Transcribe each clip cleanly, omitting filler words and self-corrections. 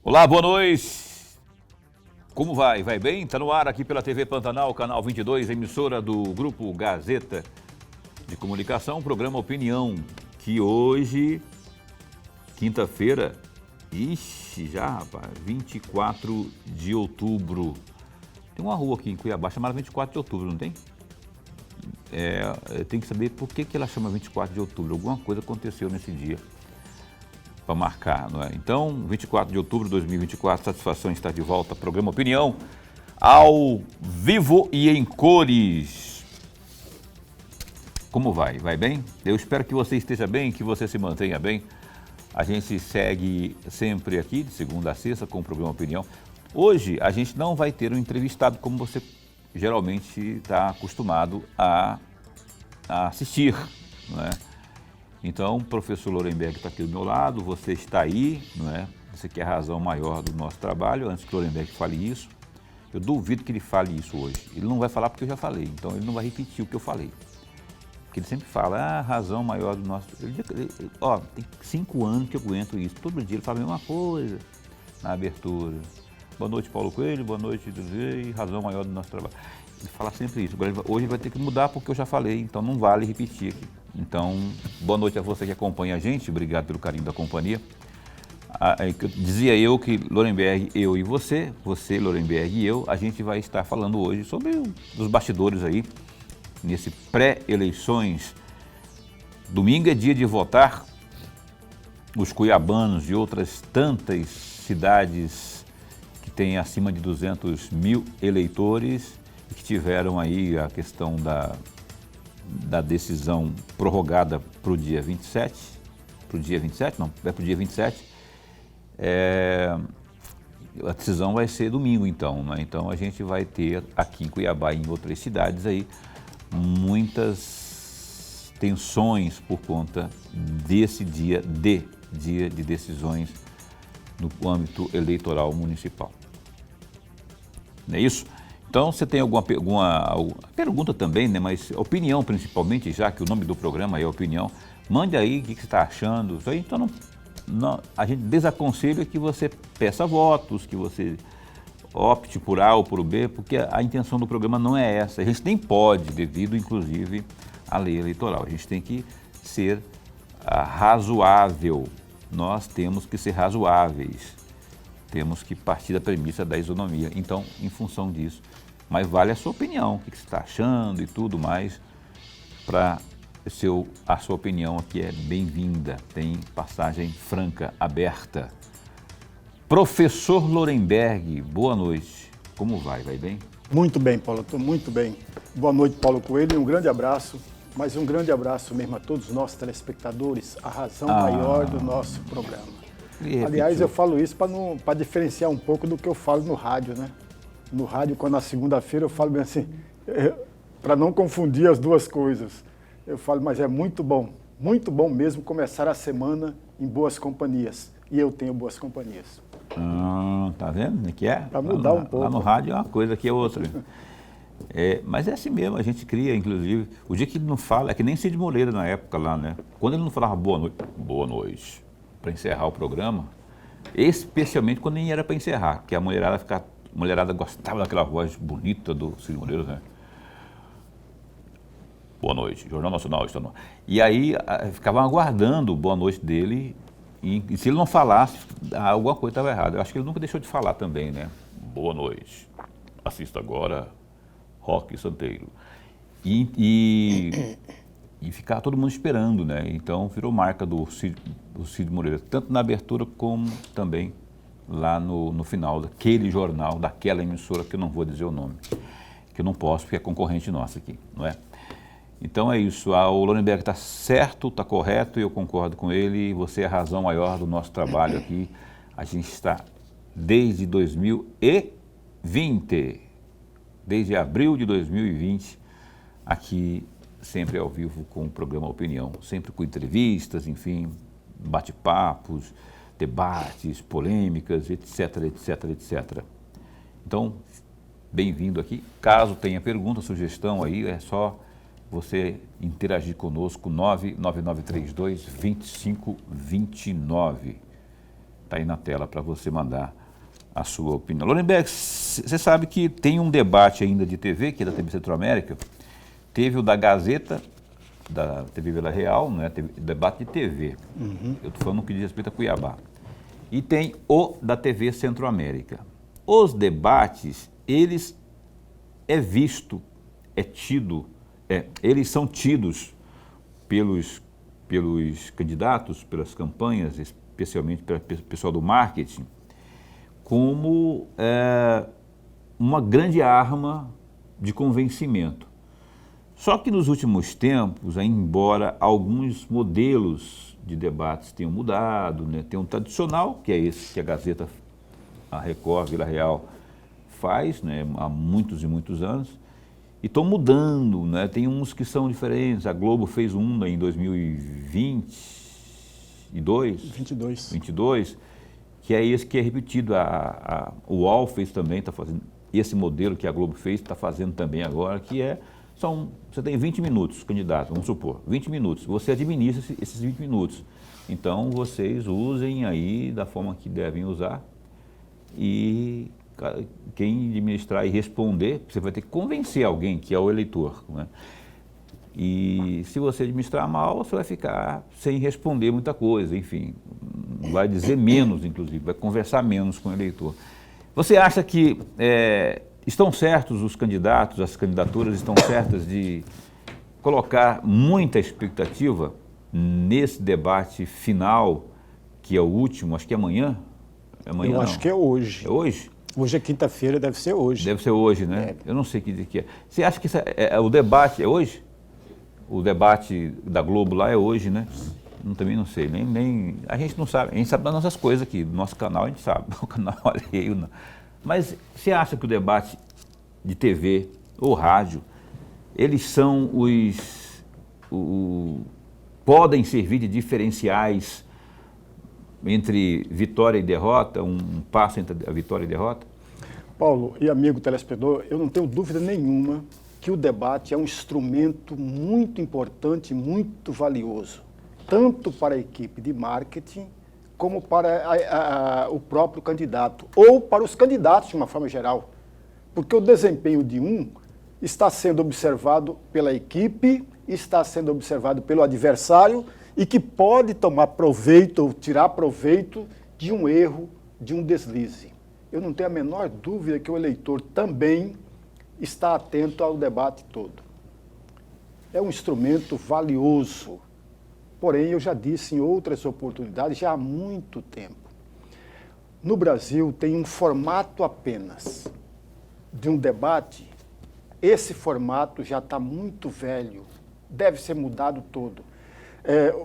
Olá, boa noite. Como vai? Vai bem? Está no ar aqui pela TV Pantanal, canal 22, emissora do Grupo Gazeta de Comunicação, programa Opinião, que hoje, quinta-feira, já, rapaz, 24 de outubro. Tem uma rua aqui em Cuiabá chamada 24 de outubro, não tem? Tem que saber por que ela chama 24 de outubro. Alguma coisa aconteceu nesse dia para marcar, não é? Então, 24 de outubro de 2024, satisfação estar de volta, programa Opinião, ao vivo e em cores. Como vai? Vai bem? Eu espero que você esteja bem, que você se mantenha bem. A gente segue sempre aqui, de segunda a sexta, com o programa Opinião. Hoje, a gente não vai ter um entrevistado como você geralmente está acostumado a assistir, não é? Então, o professor Lorenberg está aqui do meu lado, você está aí, não é? Você quer a razão maior do nosso trabalho, antes que o Lorenberg fale isso. Eu duvido que ele fale isso hoje. Ele não vai falar porque eu já falei, então ele não vai repetir o que eu falei. Porque ele sempre fala, a razão maior do nosso... tem 5 anos que eu aguento isso. Todo dia ele fala a mesma coisa na abertura. Boa noite, Paulo Coelho, boa noite, e razão maior do nosso trabalho. Ele fala sempre isso. Agora, hoje ele vai ter que mudar porque eu já falei, então não vale repetir aqui. Então, boa noite a você que acompanha a gente, obrigado pelo carinho da companhia. Dizia eu que Lorenberg, eu e você, Lorenberg e eu, a gente vai estar falando hoje sobre os bastidores aí, nesse pré-eleições. Domingo é dia de votar. Os cuiabanos de outras tantas cidades que têm acima de 200 mil eleitores e que tiveram aí a questão da decisão prorrogada para o dia 27, para o dia 27, a decisão vai ser domingo então, né? Então a gente vai ter aqui em Cuiabá e em outras cidades aí muitas tensões por conta desse dia de decisões no âmbito eleitoral municipal. Não é isso? Então, você tem alguma pergunta também, né? Mas opinião principalmente, já que o nome do programa é Opinião, mande aí o que você está achando. Isso aí, então, a gente desaconselha que você peça votos, que você opte por A ou por B, porque a intenção do programa não é essa. A gente nem pode, devido inclusive à lei eleitoral. A gente tem que ser razoável. Nós temos que ser razoáveis. Temos que partir da premissa da isonomia. Então, em função disso, mas vale a sua opinião, o que você está achando e tudo mais, a sua opinião aqui é bem-vinda, tem passagem franca, aberta. Professor Lorenberg, boa noite, como vai? Vai bem? Muito bem, Paulo, estou muito bem. Boa noite, Paulo Coelho, e um grande abraço, mas um grande abraço mesmo a todos os nossos telespectadores, a razão maior do nosso programa. Aliás, eu falo isso para diferenciar um pouco do que eu falo no rádio, né? No rádio, quando na segunda-feira eu falo bem assim, para não confundir as duas coisas. Eu falo, mas é muito bom mesmo começar a semana em boas companhias. E eu tenho boas companhias. Tá vendo? Que é? Para mudar um pouco. Lá no rádio é uma coisa, aqui é outra. Mas é assim mesmo, a gente cria, inclusive. O dia que ele não fala, é que nem Cid Moreira na época lá, né? Quando ele não falava boa noite, para encerrar o programa, especialmente quando nem era para encerrar, que a mulherada gostava daquela voz bonita do Cid Moreira, né? Boa noite, Jornal Nacional está no... E aí ficavam aguardando o boa noite dele, e se ele não falasse, alguma coisa estava errada. Eu acho que ele nunca deixou de falar também, né? Boa noite, assista agora Roque Santeiro. E ficar todo mundo esperando, né? Então virou marca do Cid Moreira, tanto na abertura como também lá no final daquele jornal, daquela emissora, que eu não vou dizer o nome, que eu não posso, porque é concorrente nossa aqui, não é? Então é isso, o Lorenberg está certo, está correto, eu concordo com ele, você é a razão maior do nosso trabalho aqui. A gente está desde 2020, desde abril de 2020, aqui sempre ao vivo com o programa Opinião, sempre com entrevistas, enfim, bate-papos, debates, polêmicas, etc, etc, etc. Então, bem-vindo aqui. Caso tenha pergunta, sugestão aí, é só você interagir conosco, 99932-2529. Está aí na tela para você mandar a sua opinião. Lorenberg, você sabe que tem um debate ainda de TV, que é da TV Centro-América. Teve o da Gazeta, da TV Vila Real, né? Debate de TV. Eu estou falando no que diz respeito a Cuiabá. E tem o da TV Centro-América. Os debates, eles eles são tidos pelos candidatos, pelas campanhas, especialmente pelo pessoal do marketing, como uma grande arma de convencimento. Só que nos últimos tempos, embora alguns modelos de debates tenham mudado, né? Tem um tradicional, que é esse que a Gazeta, a Record, Vila Real faz, né? Há muitos e muitos anos, e estão mudando, né? Tem uns que são diferentes. A Globo fez um em 2022, que é esse que é repetido. O UOL fez também, está fazendo esse modelo que a Globo fez, está fazendo também agora, que você tem 20 minutos, candidato, vamos supor, 20 minutos, você administra esses 20 minutos. Então, vocês usem aí da forma que devem usar, e quem administrar e responder, você vai ter que convencer alguém, que é o eleitor, né? E se você administrar mal, você vai ficar sem responder muita coisa, enfim, vai dizer menos, inclusive, vai conversar menos com o eleitor. Você acha que estão certos os candidatos, as candidaturas estão certas de colocar muita expectativa nesse debate final, que é o último, acho que é amanhã? Eu acho que é hoje. É hoje? Hoje é quinta-feira, deve ser hoje. Deve ser hoje, né? Eu não sei que dia que é. Você acha que o debate é hoje? O debate da Globo lá é hoje, né? Também não sei, nem a gente não sabe. A gente sabe das nossas coisas aqui, do nosso canal a gente sabe, o canal alheio não. Mas você acha que o debate de TV ou rádio, eles são podem servir de diferenciais entre vitória e derrota, um passo entre a vitória e a derrota? Paulo e amigo telespectador, eu não tenho dúvida nenhuma que o debate é um instrumento muito importante, muito valioso, tanto para a equipe de marketing, como para o próprio candidato, ou para os candidatos de uma forma geral. Porque o desempenho de um está sendo observado pela equipe, está sendo observado pelo adversário, e que pode tomar proveito ou tirar proveito de um erro, de um deslize. Eu não tenho a menor dúvida que o eleitor também está atento ao debate todo. É um instrumento valioso. Porém, eu já disse em outras oportunidades, já há muito tempo. No Brasil tem um formato apenas de um debate. Esse formato já está muito velho, deve ser mudado todo.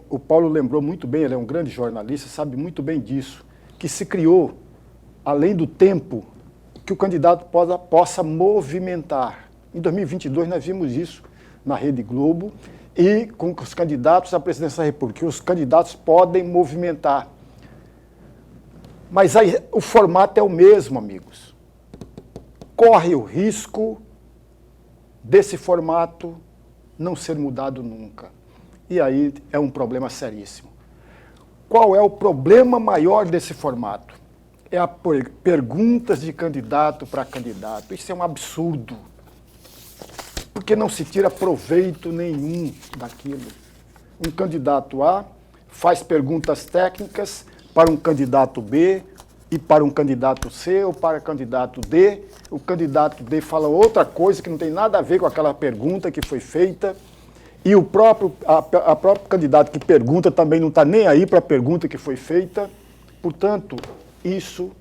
O Paulo lembrou muito bem, ele é um grande jornalista, sabe muito bem disso, que se criou, além do tempo, que o candidato possa movimentar. Em 2022 nós vimos isso na Rede Globo, e com os candidatos à presidência da República, os candidatos podem movimentar. Mas aí, o formato é o mesmo, amigos. Corre o risco desse formato não ser mudado nunca. E aí é um problema seríssimo. Qual é o problema maior desse formato? É a perguntas de candidato para candidato. Isso é um absurdo. Porque não se tira proveito nenhum daquilo. Um candidato A faz perguntas técnicas para um candidato B e para um candidato C ou para o candidato D. O candidato D fala outra coisa que não tem nada a ver com aquela pergunta que foi feita. E o próprio candidato que pergunta também não está nem aí para a pergunta que foi feita. Portanto, isso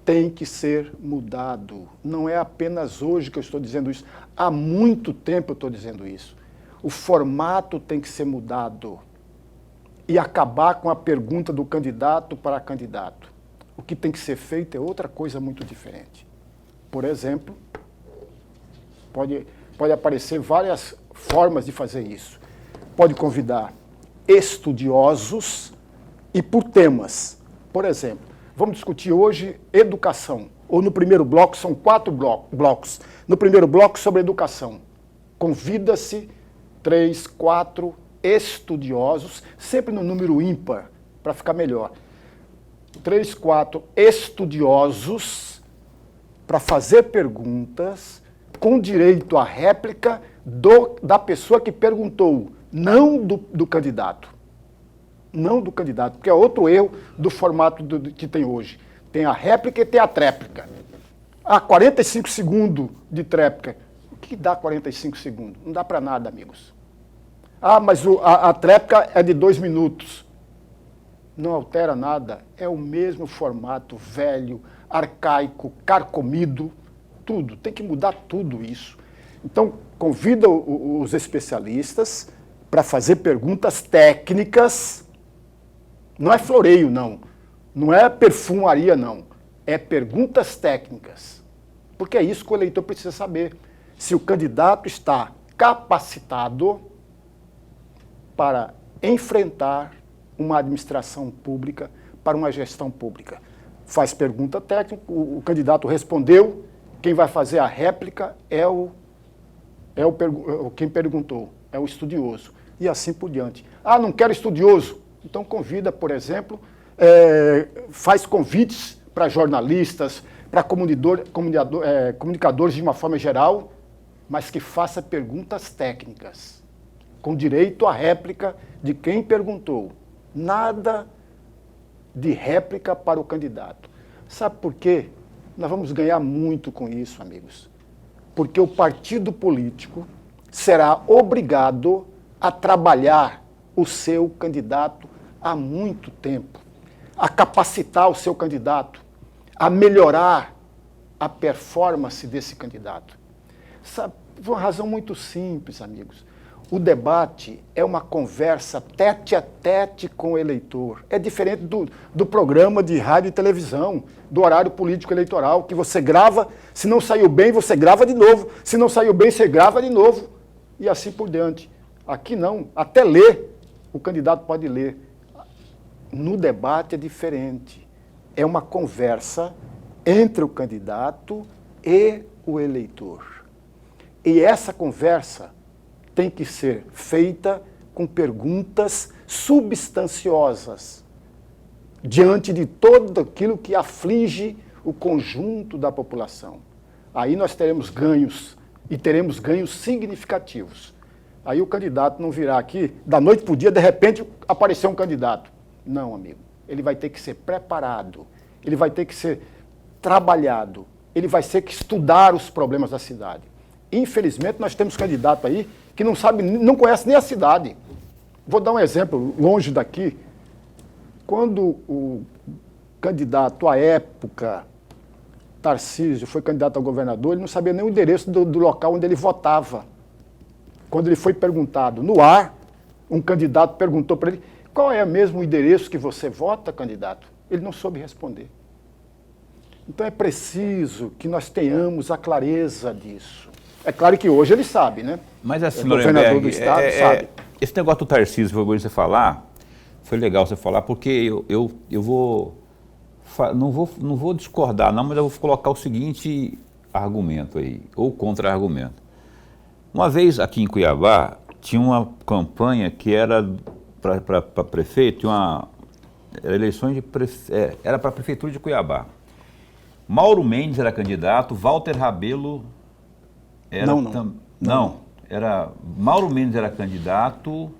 tem que ser mudado. Não é apenas hoje que eu estou dizendo isso. Há muito tempo eu estou dizendo isso. O formato tem que ser mudado e acabar com a pergunta do candidato para candidato. O que tem que ser feito é outra coisa muito diferente. Por exemplo, pode aparecer várias formas de fazer isso. Pode convidar estudiosos e por temas. Por exemplo, vamos discutir hoje educação. Ou no primeiro bloco, são 4 blocos. No primeiro bloco, sobre educação. Convida-se 3, 4 estudiosos, sempre no número ímpar, para ficar melhor. 3, 4 estudiosos para fazer perguntas com direito à réplica da pessoa que perguntou, não do candidato. Não do candidato, porque é outro erro do formato que tem hoje. Tem a réplica e tem a tréplica. 45 segundos de tréplica. O que dá 45 segundos? Não dá para nada, amigos. Mas a tréplica é de 2 minutos. Não altera nada. É o mesmo formato velho, arcaico, carcomido, tudo. Tem que mudar tudo isso. Então, convida os especialistas para fazer perguntas técnicas. Não é floreio, não. Não é perfumaria, não. É perguntas técnicas. Porque é isso que o eleitor precisa saber. Se o candidato está capacitado para enfrentar uma administração pública, para uma gestão pública. Faz pergunta técnica, o candidato respondeu, quem vai fazer a réplica é quem perguntou, é o estudioso. E assim por diante. Não quero estudioso. Então convida, por exemplo, faz convites para jornalistas, para comunicadores de uma forma geral, mas que faça perguntas técnicas, com direito à réplica de quem perguntou. Nada de réplica para o candidato. Sabe por quê? Nós vamos ganhar muito com isso, amigos. Porque o partido político será obrigado a trabalhar o seu candidato há muito tempo, a capacitar o seu candidato, a melhorar a performance desse candidato. Sabe, por uma razão muito simples, amigos. O debate é uma conversa tete a tete com o eleitor. É diferente do programa de rádio e televisão, do horário político eleitoral, que você grava, se não saiu bem, você grava de novo. Se não saiu bem, você grava de novo. E assim por diante. Aqui não, até ler, o candidato pode ler. No debate é diferente. É uma conversa entre o candidato e o eleitor. E essa conversa tem que ser feita com perguntas substanciosas, diante de tudo aquilo que aflige o conjunto da população. Aí nós teremos ganhos, e teremos ganhos significativos. Aí o candidato não virá aqui, da noite para o dia, de repente, aparecer um candidato. Não, amigo. Ele vai ter que ser preparado, ele vai ter que ser trabalhado, ele vai ter que estudar os problemas da cidade. Infelizmente, nós temos candidato aí que não sabe, não conhece nem a cidade. Vou dar um exemplo, longe daqui. Quando o candidato à época, Tarcísio, foi candidato a governador, ele não sabia nem o endereço do local onde ele votava. Quando ele foi perguntado no ar, um candidato perguntou para ele, qual é mesmo o endereço que você vota, candidato? Ele não soube responder. Então é preciso que nós tenhamos a clareza disso. É claro que hoje ele sabe, né? Mas assim, governador do estado sabe. Esse negócio do Tarcísio, foi bom você falar, foi legal você falar, porque eu não vou discordar não, mas eu vou colocar o seguinte argumento aí, ou contra-argumento. Uma vez aqui em Cuiabá, tinha uma campanha que era para prefeito, era eleições de era para a prefeitura de Cuiabá. Mauro Mendes era candidato, Walter Rabelo era não, era Mauro Mendes era candidato.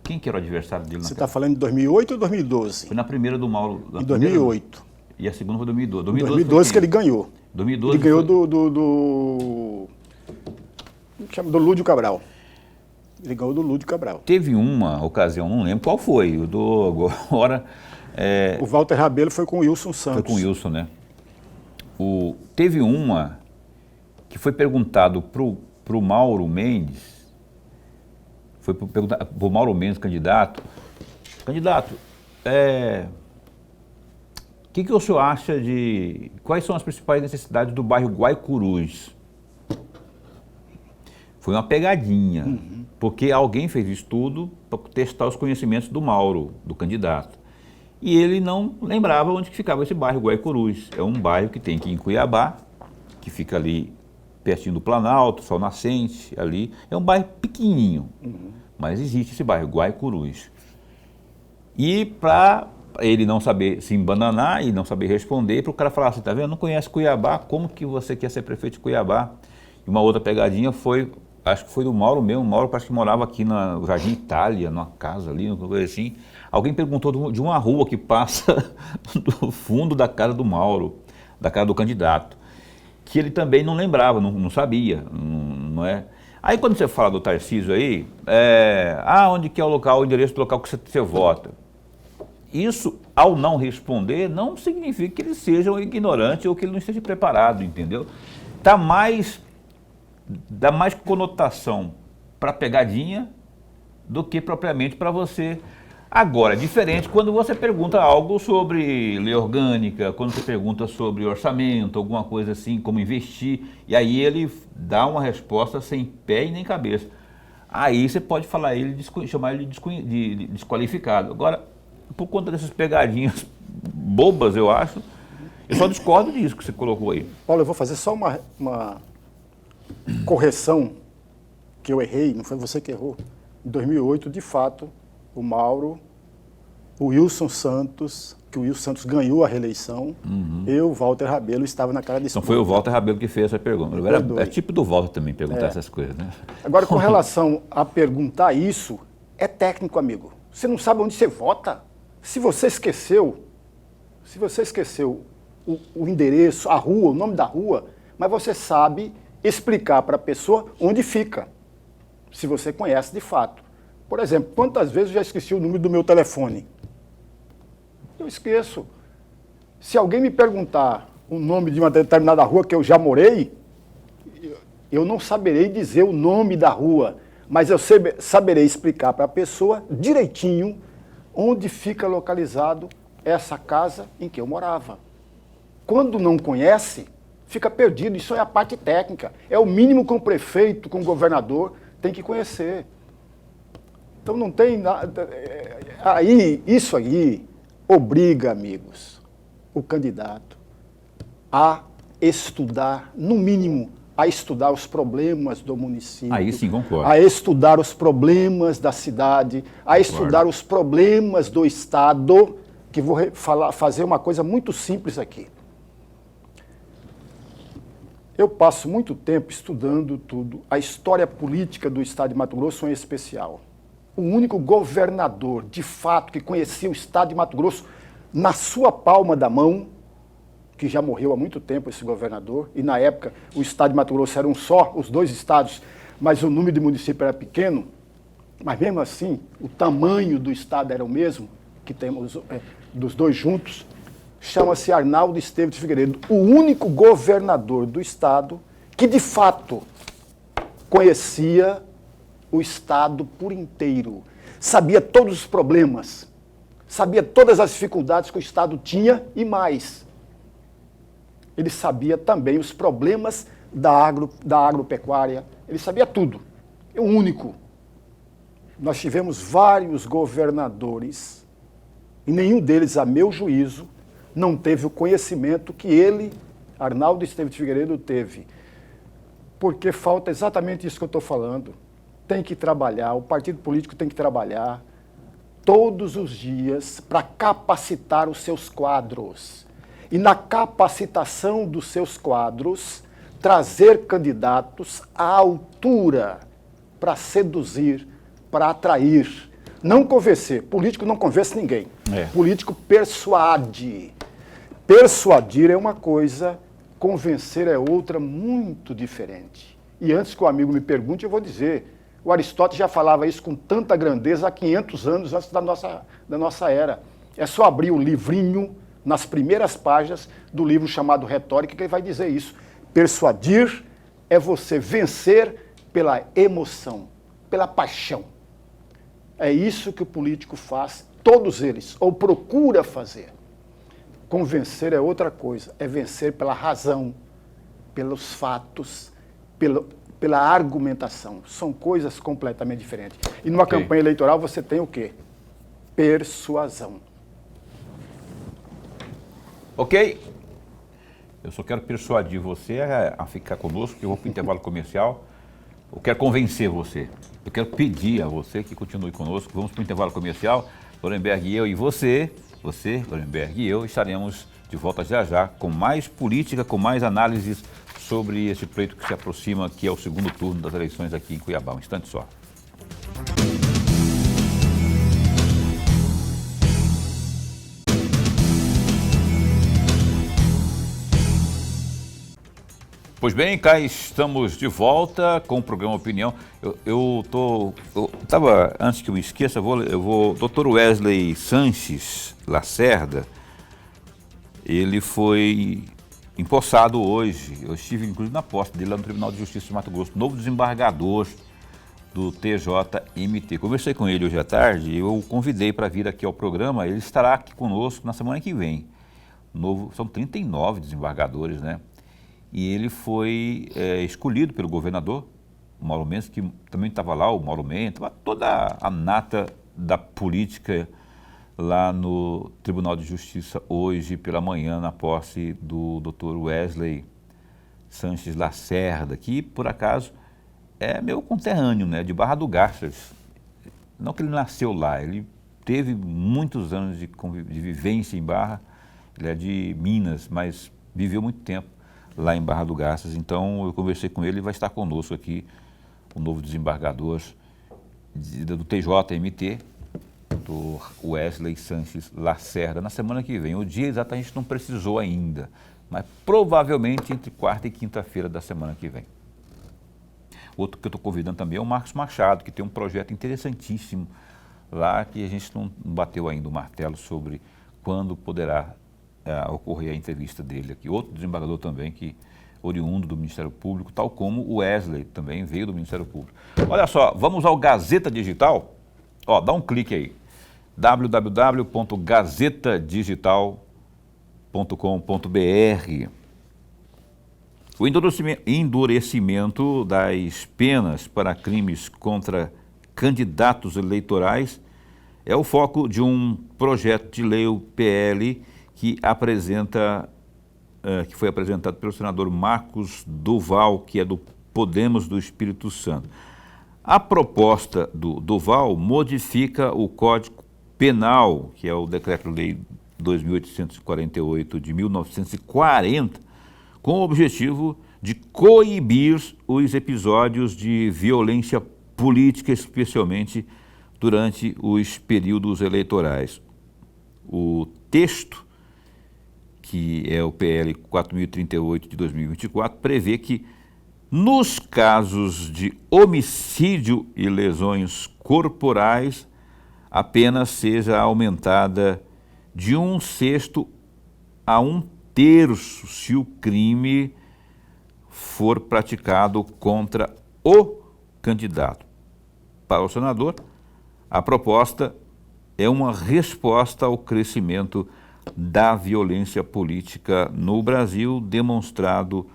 Quem que era o adversário dele? Você está falando de 2008 ou 2012? Foi na primeira do Mauro. Em 2008. E a segunda foi 2012. 2012 que ele ganhou. 2012 ele ganhou do Lúdio Cabral. Ele ganhou do Lúdio Cabral. Teve uma ocasião, não lembro qual foi, eu dou agora. O Walter Rabelo foi com o Wilson Santos. Foi com o Wilson, né? Teve uma que foi perguntado pro Mauro Mendes, foi perguntar pro Mauro Mendes, candidato, o que o senhor acha quais são as principais necessidades do bairro Guaicurus? Foi uma pegadinha, porque alguém fez estudo para testar os conhecimentos do Mauro, do candidato. E ele não lembrava onde que ficava esse bairro Guaicurus. É um bairro que tem aqui em Cuiabá, que fica ali pertinho do Planalto, Sol Nascente, ali. É um bairro pequenininho, mas existe esse bairro, Guaicurus. E para ele não saber se embananar e não saber responder, para o cara falar assim, tá vendo, não conhece Cuiabá, como que você quer ser prefeito de Cuiabá? E uma outra pegadinha foi, acho que foi do Mauro mesmo, o Mauro parece que morava aqui no Jardim Itália, numa casa ali, uma coisa assim. Alguém perguntou de uma rua que passa do fundo da casa do Mauro, da casa do candidato, que ele também não lembrava, não sabia, não é? Aí quando você fala do Tarcísio aí, onde que é o local, o endereço do local que você vota? Isso, ao não responder, não significa que ele seja um ignorante ou que ele não esteja preparado, entendeu? Dá mais conotação para pegadinha do que propriamente para você. Agora, é diferente quando você pergunta algo sobre lei orgânica, quando você pergunta sobre orçamento, alguma coisa assim, como investir, e aí ele dá uma resposta sem pé e nem cabeça. Aí você pode falar chamar ele de desqualificado. Agora, por conta dessas pegadinhas bobas, eu acho, eu só discordo disso que você colocou aí. Paulo, eu vou fazer só uma correção que eu errei, não foi você que errou. Em 2008, de fato, o Mauro, o Wilson Santos, que o Wilson Santos ganhou a reeleição, eu, Walter Rabelo, estava na cara disso. Então foi o Walter Rabelo que fez essa pergunta. É tipo do Walter também perguntar essas coisas, né? Agora, com relação a perguntar isso, é técnico, amigo. Você não sabe onde você vota. Se você esqueceu o endereço, a rua, o nome da rua, mas você sabe explicar para a pessoa onde fica, se você conhece de fato. Por exemplo, quantas vezes eu já esqueci o número do meu telefone? Eu esqueço. Se alguém me perguntar o nome de uma determinada rua que eu já morei, eu não saberei dizer o nome da rua, mas eu saberei explicar para a pessoa direitinho onde fica localizado essa casa em que eu morava. Quando não conhece, fica perdido. Isso é a parte técnica. É o mínimo que o prefeito, com o governador, tem que conhecer. Então não tem nada. Isso aí obriga, amigos, o candidato a estudar, no mínimo, a estudar os problemas do município. Aí sim, concordo. A estudar os problemas da cidade, a estudar os problemas do Estado, que vou fazer uma coisa muito simples aqui. Eu passo muito tempo estudando tudo, a história política do Estado de Mato Grosso em especial. O único governador, de fato, que conhecia o Estado de Mato Grosso na sua palma da mão, que já morreu há muito tempo esse governador, e na época o Estado de Mato Grosso era um só, os dois estados, mas o número de municípios era pequeno, mas mesmo assim o tamanho do Estado era o mesmo, que temos dos dois juntos, chama-se Arnaldo Esteves de Figueiredo, o único governador do Estado que de fato conhecia o Estado por inteiro, sabia todos os problemas, sabia todas as dificuldades que o Estado tinha e mais. Ele sabia também os problemas da agropecuária, ele sabia tudo. É o único. Nós tivemos vários governadores, e nenhum deles, a meu juízo, não teve o conhecimento que ele, Arnaldo Esteves de Figueiredo, teve. Porque falta exatamente isso que eu estou falando. Tem que trabalhar, o partido político tem que trabalhar todos os dias para capacitar os seus quadros. E na capacitação dos seus quadros, trazer candidatos à altura para seduzir, para atrair. Não convencer. Político não convence ninguém. Político persuade. Persuadir é uma coisa, convencer é outra muito diferente. E antes que o amigo me pergunte, eu vou dizer, o Aristóteles já falava isso com tanta grandeza há 500 anos antes da nossa era. É só abrir o livrinho, nas primeiras páginas do livro chamado Retórica, que ele vai dizer isso. Persuadir é você vencer pela emoção, pela paixão. É isso que o político faz, todos eles, ou procura fazer. Convencer é outra coisa, é vencer pela razão, pelos fatos, pela argumentação. São coisas completamente diferentes. E numa campanha eleitoral você tem o quê? Persuasão. Ok? Eu só quero persuadir você a ficar conosco, que eu vou para o intervalo comercial. Eu quero convencer você. Eu quero pedir a você que continue conosco. Vamos para o intervalo comercial. Lorenberg, eu e você. você, Lorenberg e eu estaremos de volta já já com mais política, com mais análises sobre esse pleito que se aproxima, que é o segundo turno das eleições aqui em Cuiabá. Um instante só. Pois bem, cá estamos de volta com o programa Opinião. Antes que eu me esqueça, Dr. Wesley Sanches Lacerda, ele foi empossado hoje. Eu estive, inclusive, na posse dele lá no Tribunal de Justiça de Mato Grosso, novo desembargador do TJMT. Conversei com ele hoje à tarde e eu o convidei para vir aqui ao programa. Ele estará aqui conosco na semana que vem. São 39 desembargadores, né? E ele foi escolhido pelo governador, o Mauro Mendes, que também estava lá, o Mauro Mendes, toda a nata da política lá no Tribunal de Justiça hoje pela manhã, na posse do Dr. Wesley Sanches Lacerda, que por acaso é meu conterrâneo, né, de Barra do Garças. Não que ele nasceu lá, ele teve muitos anos de vivência em Barra, ele é de Minas, mas viveu muito tempo lá em Barra do Garças. Então eu conversei com ele e vai estar conosco aqui o novo desembargador do TJMT, do Wesley Sanches Lacerda, na semana que vem. O dia exato a gente não precisou ainda, mas provavelmente entre quarta e quinta-feira da semana que vem. Outro que eu estou convidando também é o Marcos Machado, que tem um projeto interessantíssimo lá, que a gente não bateu ainda o martelo sobre quando poderá ocorrer a entrevista dele aqui. Outro desembargador também, que oriundo do Ministério Público, tal como o Wesley, também veio do Ministério Público. Olha só, vamos ao Gazeta Digital. Dá um clique aí, www.gazetadigital.com.br. O endurecimento das penas para crimes contra candidatos eleitorais é o foco de um projeto de lei, o PL, que foi apresentado pelo senador Marcos Duval, que é do Podemos do Espírito Santo. A proposta do Duval modifica o Código Penal, que é o Decreto-Lei 2.848 de 1940, com o objetivo de coibir os episódios de violência política, especialmente durante os períodos eleitorais. O texto, que é o PL 4.038 de 2024, prevê que, nos casos de homicídio e lesões corporais, a pena seja aumentada de 1/6 a 1/3 se o crime for praticado contra o candidato. Para o senador, a proposta é uma resposta ao crescimento da violência política no Brasil, demonstrado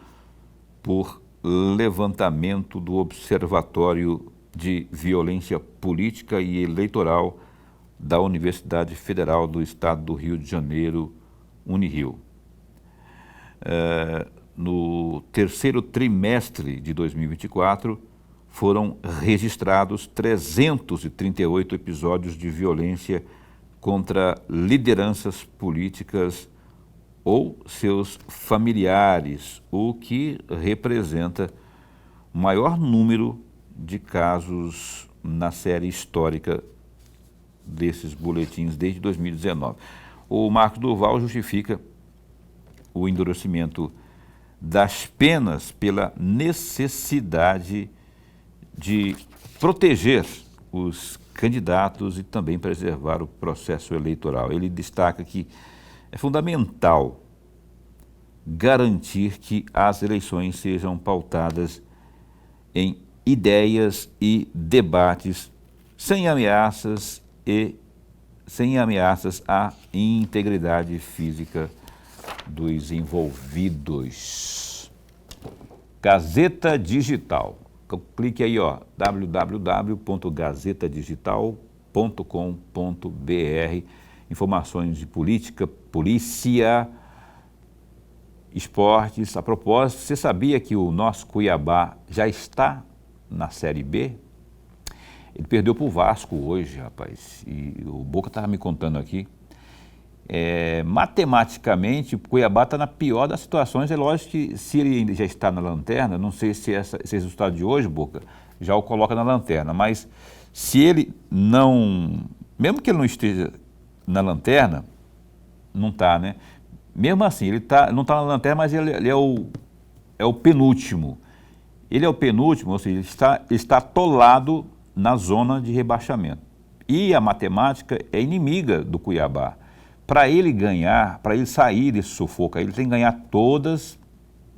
por levantamento do Observatório de Violência Política e Eleitoral da Universidade Federal do Estado do Rio de Janeiro, Unirio. No terceiro trimestre de 2024, foram registrados 338 episódios de violência contra lideranças políticas ou seus familiares, o que representa o maior número de casos na série histórica desses boletins desde 2019. O Marcos Duval justifica o endurecimento das penas pela necessidade de proteger os candidatos e também preservar o processo eleitoral. Ele destaca que é fundamental garantir que as eleições sejam pautadas em ideias e debates sem ameaças à integridade física dos envolvidos. Gazeta Digital. Clique aí, www.gazetadigital.com.br. Informações de política, polícia, esportes. A propósito, você sabia que o nosso Cuiabá já está na Série B? Ele perdeu para o Vasco hoje, rapaz. E o Boca estava me contando aqui. matematicamente, o Cuiabá está na pior das situações. É lógico que se ele ainda já está na lanterna, não sei se esse resultado de hoje, Boca, já o coloca na lanterna, mas se ele não, mesmo que ele não esteja na lanterna, não está, né? Mesmo assim, ele não está na lanterna, mas ele é o penúltimo. Ele é o penúltimo, ou seja, ele está atolado na zona de rebaixamento. E a matemática é inimiga do Cuiabá. Para ele ganhar, para ele sair desse sufoco, ele tem que ganhar todas,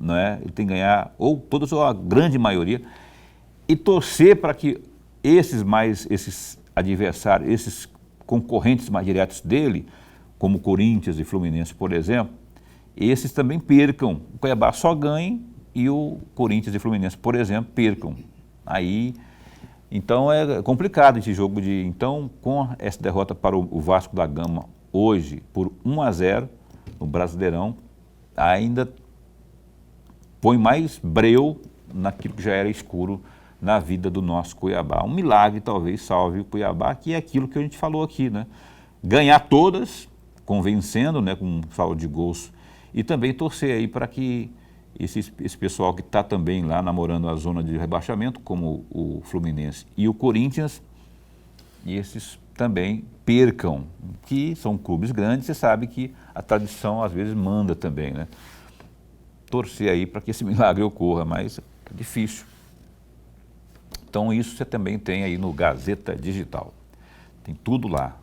né? Ele tem que ganhar, ou todas, ou a grande maioria, e torcer para que esses adversários, esses concorrentes mais diretos dele, como Corinthians e Fluminense, por exemplo, esses também percam. O Cuiabá só ganhe e o Corinthians e Fluminense, por exemplo, percam. Aí, então é complicado esse jogo então, com essa derrota para o Vasco da Gama hoje, por 1-0 no Brasileirão, ainda põe mais breu naquilo que já era escuro na vida do nosso Cuiabá. Um milagre talvez salve o Cuiabá, que é aquilo que a gente falou aqui, né? Ganhar todas, convencendo, né, com um saldo de gols, e também torcer aí para que esse pessoal que está também lá namorando a zona de rebaixamento, como o Fluminense e o Corinthians, e esses também percam, que são clubes grandes, você sabe que a tradição às vezes manda também, né? Torcer aí para que esse milagre ocorra, mas é difícil. Então isso você também tem aí no Gazeta Digital. Tem tudo lá.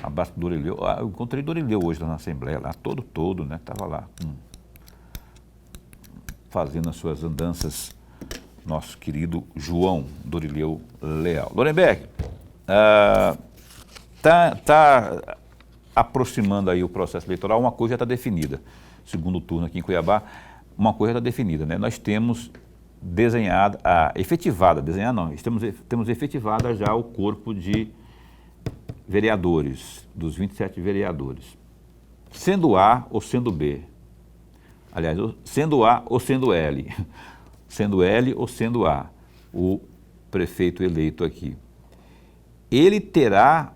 Abraço do Dorileu. Eu encontrei Dorileu hoje lá na Assembleia, lá todo, né? Estava lá fazendo as suas andanças, nosso querido João Dorileu Leal. Lorenberg, tá aproximando aí o processo eleitoral, uma coisa já está definida. Segundo turno aqui em Cuiabá, uma coisa está definida, né? Nós temos desenhada, temos efetivada já o corpo de vereadores, dos 27 vereadores, sendo A ou sendo B, aliás, sendo A ou sendo L, sendo L ou sendo A, o prefeito eleito aqui. Ele terá,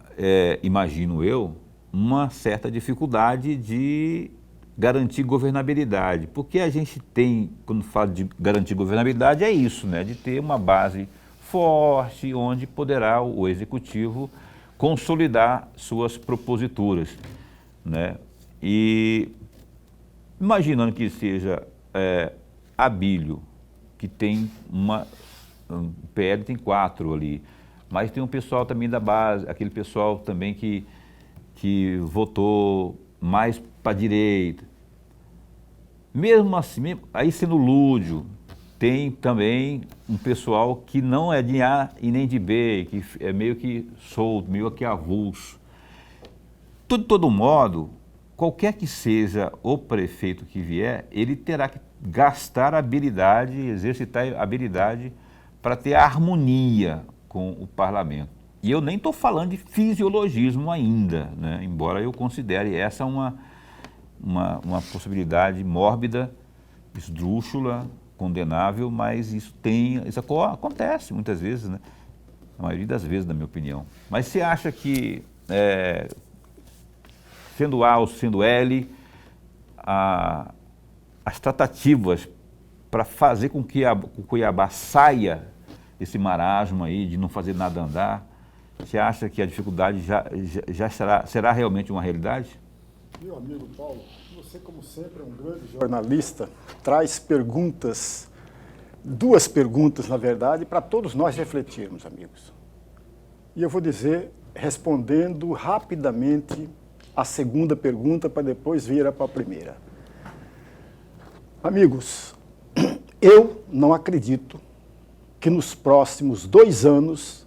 imagino eu, uma certa dificuldade de garantir governabilidade, porque a gente tem, quando fala de garantir governabilidade, é isso, né? De ter uma base forte, onde poderá o executivo consolidar suas proposituras, né? E imaginando que seja Abílio, que tem o PL tem 4 ali, mas tem um pessoal também da base, aquele pessoal também que votou mais para a direita. Mesmo assim, aí sendo lúdio, tem também um pessoal que não é de A e nem de B, que é meio que solto, meio que avulso. De todo modo, qualquer que seja o prefeito que vier, ele terá que gastar habilidade, exercitar habilidade para ter harmonia com o parlamento. E eu nem estou falando de fisiologismo ainda, né? Embora eu considere essa uma possibilidade mórbida, esdrúxula, condenável, mas isso acontece muitas vezes, né? A maioria das vezes, na minha opinião. Mas você acha que, sendo A ou sendo L, as tratativas para fazer com que o Cuiabá saia desse marasmo aí de não fazer nada andar, você acha que a dificuldade já será realmente uma realidade? Meu amigo Paulo, você, como sempre, é um grande jornalista, traz perguntas, 2 perguntas, na verdade, para todos nós refletirmos, amigos. E eu vou dizer, respondendo rapidamente a segunda pergunta, para depois vir para a primeira. Amigos, eu não acredito que nos próximos 2 anos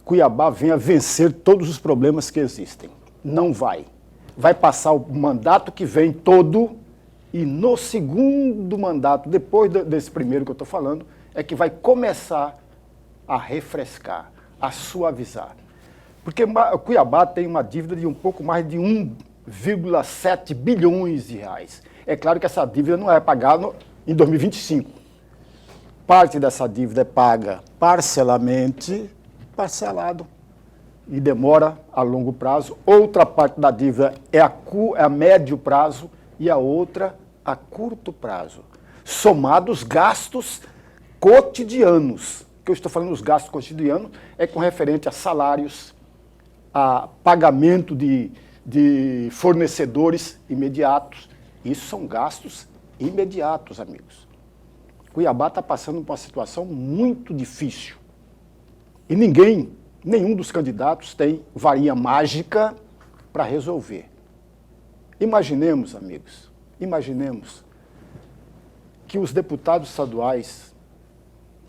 Cuiabá venha vencer todos os problemas que existem. Não vai. Vai passar o mandato que vem todo e no segundo mandato, depois desse primeiro que eu estou falando, é que vai começar a refrescar, a suavizar. Porque Cuiabá tem uma dívida de um pouco mais de 1,7 bilhões de reais. É claro que essa dívida não é pagada em 2025. Parte dessa dívida é paga parcelado e demora a longo prazo, outra parte da dívida é a médio prazo e a outra a curto prazo. Somados gastos cotidianos. O que eu estou falando dos gastos cotidianos é com referente a salários, a pagamento de fornecedores imediatos. Isso são gastos imediatos, amigos. Cuiabá está passando por uma situação muito difícil. E nenhum dos candidatos tem varinha mágica para resolver. Imaginemos, amigos, que os deputados estaduais,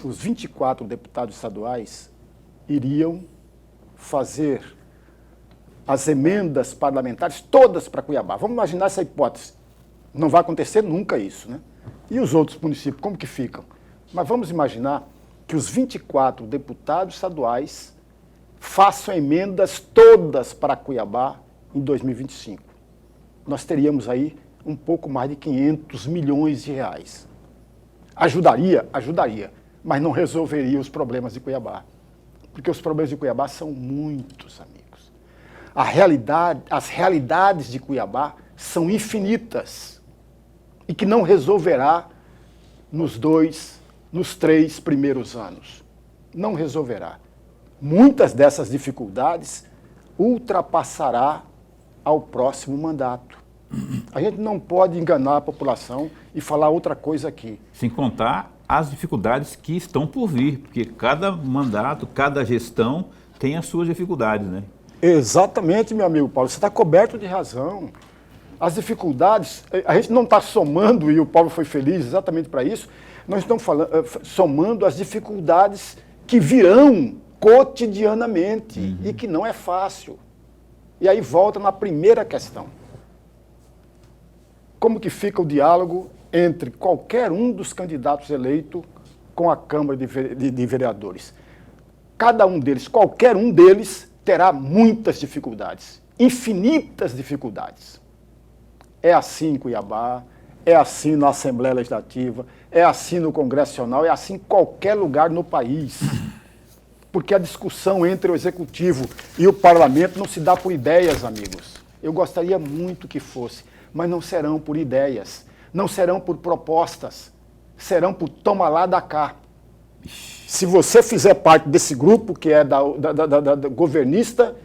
os 24 deputados estaduais, iriam fazer as emendas parlamentares todas para Cuiabá. Vamos imaginar essa hipótese. Não vai acontecer nunca isso, né? E os outros municípios, como que ficam? Mas vamos imaginar que os 24 deputados estaduais façam emendas todas para Cuiabá em 2025. Nós teríamos aí um pouco mais de 500 milhões de reais. Ajudaria? Ajudaria, mas não resolveria os problemas de Cuiabá. Porque os problemas de Cuiabá são muitos, amigos. As realidades de Cuiabá são infinitas e que não resolverá nos 3 primeiros anos. Não resolverá. Muitas dessas dificuldades ultrapassará ao próximo mandato. A gente não pode enganar a população e falar outra coisa aqui. Sem contar as dificuldades que estão por vir, porque cada mandato, cada gestão tem as suas dificuldades, né? Exatamente, meu amigo Paulo, você está coberto de razão. As dificuldades, a gente não está somando, e o Paulo foi feliz exatamente para isso, nós estamos somando as dificuldades que virão cotidianamente e que não é fácil. E aí volta na primeira questão. Como que fica o diálogo entre qualquer um dos candidatos eleitos com a Câmara de Vereadores? Cada um deles, qualquer um deles, terá muitas dificuldades, infinitas dificuldades. É assim em Cuiabá, é assim na Assembleia Legislativa, é assim no Congresso Nacional, é assim em qualquer lugar no país. Porque a discussão entre o Executivo e o Parlamento não se dá por ideias, amigos. Eu gostaria muito que fosse, mas não serão por ideias, não serão por propostas, serão por toma lá da cá. Se você fizer parte desse grupo, que é da governista,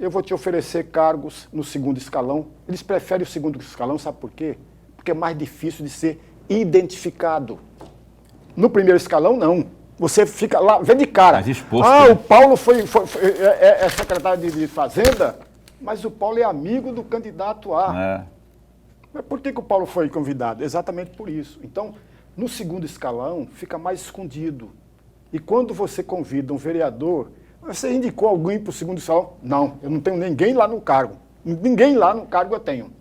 eu vou te oferecer cargos no segundo escalão. Eles preferem o segundo escalão, sabe por quê? Porque é mais difícil de ser identificado. No primeiro escalão, não. Você fica lá, vê de cara. Exposto, né? O Paulo é secretário de Fazenda, mas o Paulo é amigo do candidato A. Mas por que o Paulo foi convidado? Exatamente por isso. Então, no segundo escalão, fica mais escondido. E quando você convida um vereador, você indicou alguém para o segundo escalão? Não, eu não tenho ninguém lá no cargo. Ninguém lá no cargo eu tenho.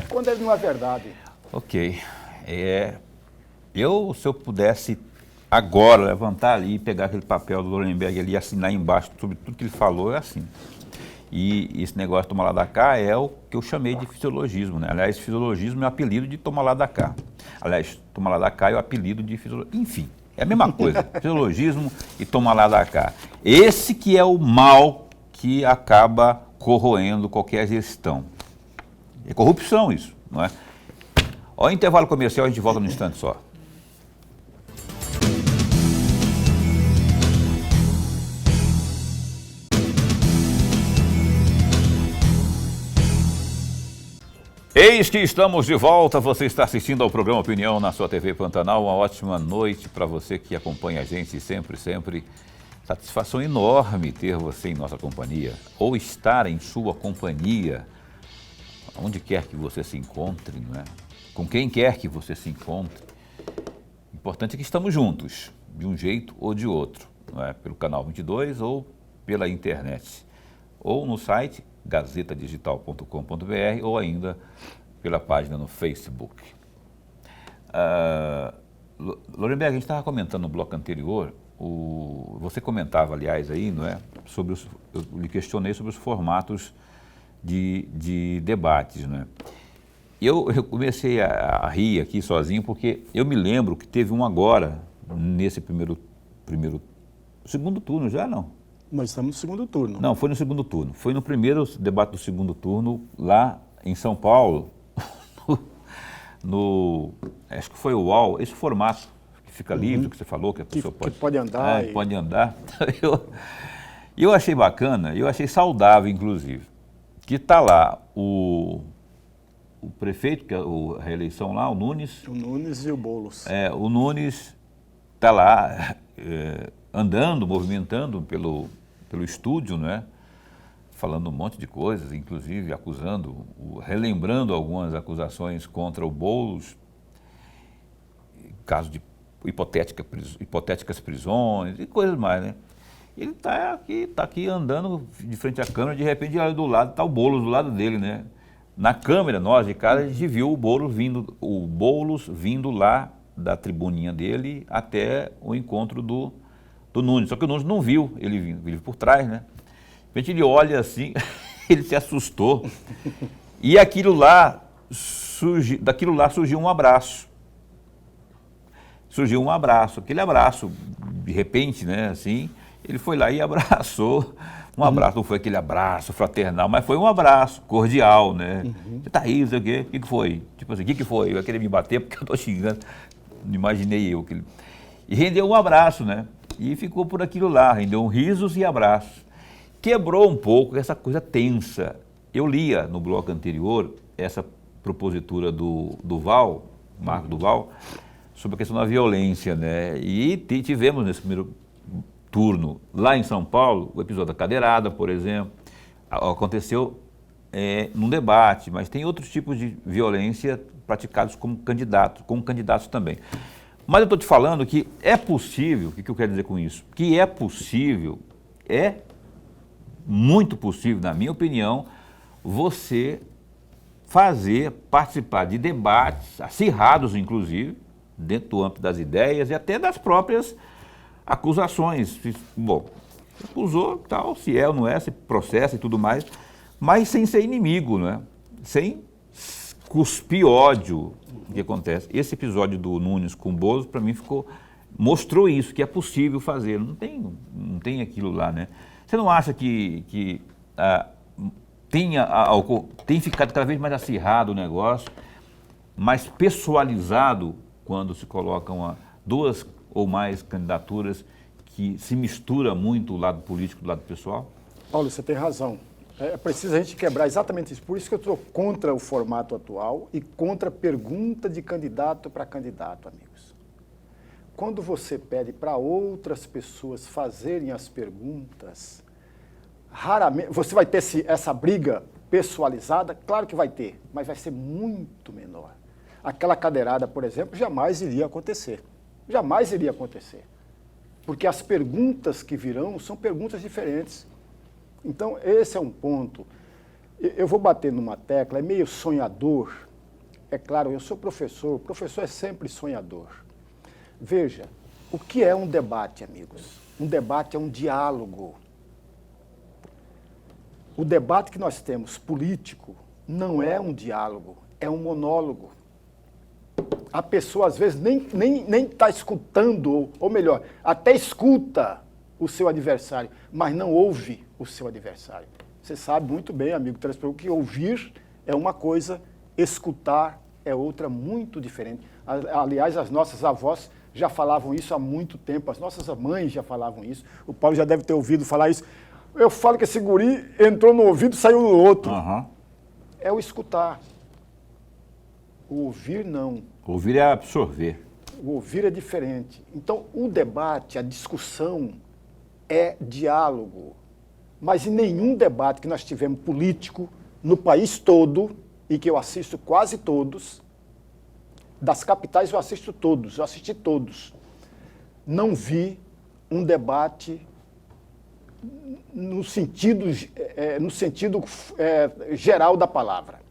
Quando ele não é verdade. Ok. Se eu pudesse agora levantar ali e pegar aquele papel do Lorenberg ali e assinar embaixo sobre tudo que ele falou, é assim. E esse negócio de tomar lá da cá é o que eu chamei de fisiologismo, né? Aliás, fisiologismo é o apelido de tomar lá da cá. Aliás, tomar lá da cá é o apelido de fisiologismo. Enfim, é a mesma coisa. Fisiologismo e tomar lá da cá. Esse que é o mal que acaba corroendo qualquer gestão. É corrupção isso, não é? Ó, intervalo comercial, a gente volta num instante só. Eis que estamos de volta, você está assistindo ao programa Opinião na sua TV Pantanal, uma ótima noite para você que acompanha a gente sempre, satisfação enorme ter você em nossa companhia, ou estar em sua companhia, onde quer que você se encontre, não é? Com quem quer que você se encontre, o importante é que estamos juntos, de um jeito ou de outro, não é? Pelo canal 22 ou pela internet, ou no site gazetadigital.com.br ou ainda pela página no Facebook. Lorenberg, a gente estava comentando no bloco anterior, você comentava, aliás, aí, não é? Eu lhe questionei sobre os formatos de debates, não é? Eu comecei a rir aqui sozinho porque eu me lembro que teve um agora, nesse segundo turno já, não? Nós estamos no segundo turno. Não, foi no segundo turno. Foi no primeiro debate do segundo turno, lá em São Paulo, acho que foi o UOL, esse formato que fica livre, que você falou, que a pessoa pode andar. Pode andar. Eu achei bacana, eu achei saudável, inclusive, que está lá o prefeito, que é a reeleição lá, o Nunes. O Nunes e o Boulos. O Nunes está lá andando, movimentando pelo estúdio, né? Falando um monte de coisas, inclusive relembrando algumas acusações contra o Boulos, caso de hipotéticas prisões e coisas mais, né? Ele está aqui andando de frente à câmera, de repente, olha do lado, está o Boulos do lado dele, né? Na câmera, nós de cara, a gente viu o Boulos vindo lá da tribuninha dele até o encontro do Nunes. Só que o Nunes não viu ele vindo por trás, né? De repente ele olha assim, ele se assustou. E daquilo lá surgiu um abraço. Surgiu um abraço, aquele abraço, de repente, né, assim, ele foi lá e abraçou. Um abraço, não foi aquele abraço fraternal, mas foi um abraço cordial, né? Você tá aí, não sei o quê, o que foi? Tipo assim, o que foi? Eu ia querer me bater porque eu tô xingando. Não imaginei eu. E rendeu um abraço, né? E ficou por aquilo lá, rendeu risos e abraços. Quebrou um pouco essa coisa tensa. Eu lia no bloco anterior essa propositura do Duval, Marco Duval, sobre a questão da violência, né? E tivemos nesse primeiro turno, lá em São Paulo, o episódio da cadeirada, por exemplo, aconteceu num debate, mas tem outros tipos de violência praticados como candidatos também. Mas eu estou te falando que é possível, o que eu quero dizer com isso? Que é possível, é muito possível, na minha opinião, você participar de debates acirrados, inclusive, dentro do âmbito das ideias e até das próprias acusações. Bom, acusou, tal, se é ou não é, se processa e tudo mais, mas sem ser inimigo, né? Sem cuspir ódio. O que acontece? Esse episódio do Nunes com o Boulos, para mim, mostrou isso, que é possível fazer. Não tem aquilo lá, né? Você não acha que tem ficado cada vez mais acirrado o negócio, mais pessoalizado quando se colocam duas ou mais candidaturas que se mistura muito o lado político do lado pessoal? Paulo, você tem razão. É preciso a gente quebrar exatamente isso. Por isso que eu estou contra o formato atual e contra a pergunta de candidato para candidato, amigos. Quando você pede para outras pessoas fazerem as perguntas, raramente você vai ter essa briga pessoalizada, claro que vai ter, mas vai ser muito menor. Aquela cadeirada, por exemplo, jamais iria acontecer. Jamais iria acontecer. Porque as perguntas que virão são perguntas diferentes. Então, esse é um ponto. Eu vou bater numa tecla, é meio sonhador. É claro, eu sou professor, o professor é sempre sonhador. Veja, o que é um debate, amigos? Um debate é um diálogo. O debate que nós temos político não é um diálogo, é um monólogo. A pessoa, às vezes, nem está escutando, ou melhor, até escuta o seu adversário, mas não ouve o seu adversário. Você sabe muito bem, amigo telespectador, que ouvir é uma coisa, escutar é outra muito diferente. Aliás, as nossas avós já falavam isso há muito tempo, as nossas mães já falavam isso, o Paulo já deve ter ouvido falar isso. Eu falo que esse guri entrou no ouvido e saiu no outro. Uhum. É o escutar. O ouvir, não. Ouvir é absorver. O ouvir é diferente. Então, o debate, a discussão é diálogo. Mas em nenhum debate que nós tivemos político no país todo, e que eu assisto quase todos, das capitais eu assisto todos, eu assisti todos, não vi um debate no sentido geral da palavra.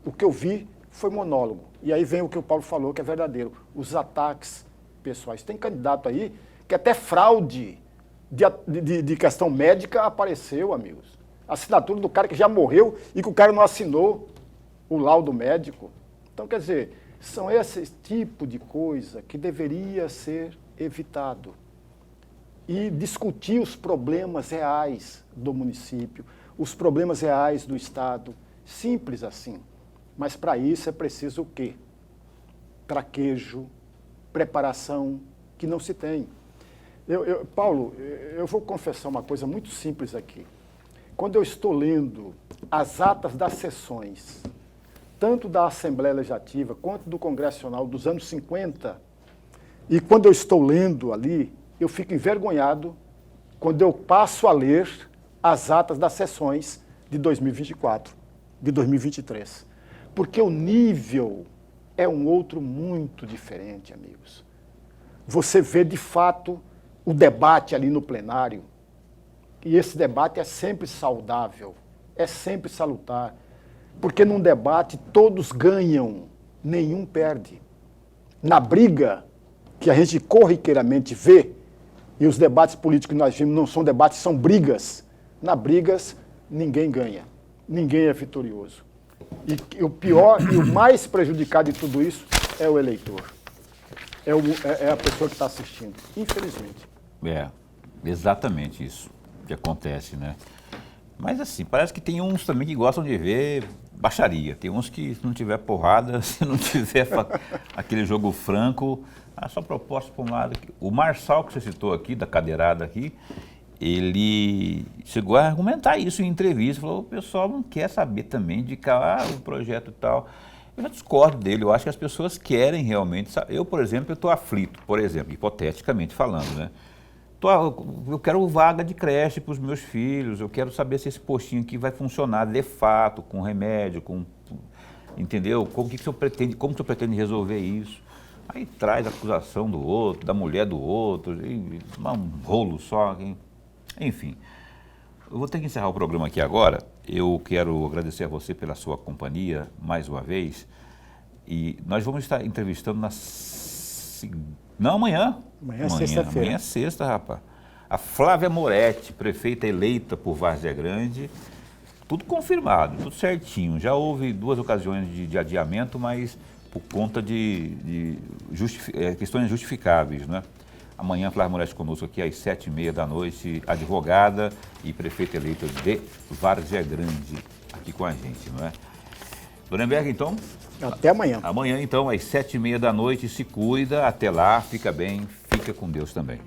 O que eu vi foi monólogo. E aí vem o que o Paulo falou, que é verdadeiro. Os ataques pessoais. Tem candidato aí que até fraude de questão médica apareceu, amigos. A assinatura do cara que já morreu e que o cara não assinou o laudo médico. Então, quer dizer, são esse tipo de coisa que deveria ser evitado. e discutir os problemas reais do município, os problemas reais do Estado. Simples assim. Mas para isso é preciso o quê? Traquejo, preparação, que não se tem. Paulo, eu vou confessar uma coisa muito simples aqui. Quando eu estou lendo as atas das sessões, tanto da Assembleia Legislativa quanto do Congresso Nacional dos anos 50, e quando eu estou lendo ali, eu fico envergonhado quando eu passo a ler as atas das sessões de 2024, de 2023. Porque o nível é um outro muito diferente, amigos. Você vê, de fato, o debate ali no plenário, e esse debate é sempre saudável, é sempre salutar, porque num debate todos ganham, nenhum perde. Na briga, que a gente corriqueiramente vê, e os debates políticos que nós vimos não são debates, são brigas. Na brigas, ninguém ganha, ninguém é vitorioso. E o pior e o mais prejudicado de tudo isso é o eleitor. É a pessoa que está assistindo, infelizmente. É, exatamente isso que acontece, né? Mas assim, parece que tem uns também que gostam de ver baixaria. Tem uns que, se não tiver porrada, se não tiver aquele jogo franco, a sua proposta para um lado. O Marçal, que você citou aqui, da cadeirada aqui, ele chegou a argumentar isso em entrevista, falou, o pessoal não quer saber também de o projeto e tal. Eu já discordo dele, eu acho que as pessoas querem realmente saber. Eu, por exemplo, eu estou aflito, por exemplo, hipoteticamente falando, né? Eu quero vaga de creche para os meus filhos, eu quero saber se esse postinho aqui vai funcionar de fato, com remédio, entendeu? Como que o senhor pretende resolver isso? Aí traz a acusação do outro, da mulher do outro, um rolo só. Enfim, eu vou ter que encerrar o programa aqui agora. Eu quero agradecer a você pela sua companhia mais uma vez. E nós vamos estar entrevistando amanhã. Amanhã é sexta-feira. Amanhã é sexta, rapaz. A Flávia Moretti, prefeita eleita por Várzea Grande. Tudo confirmado, tudo certinho. Já houve 2 ocasiões de adiamento, mas por conta de questões justificáveis, né? Amanhã, Flávia Moretti conosco aqui às 7h30 da noite, advogada e prefeita eleita de Várzea Grande, aqui com a gente, não é? Dona Emberg, então... Até amanhã. Amanhã, então, às 7h30 da noite, se cuida, até lá, fica bem, fica com Deus também.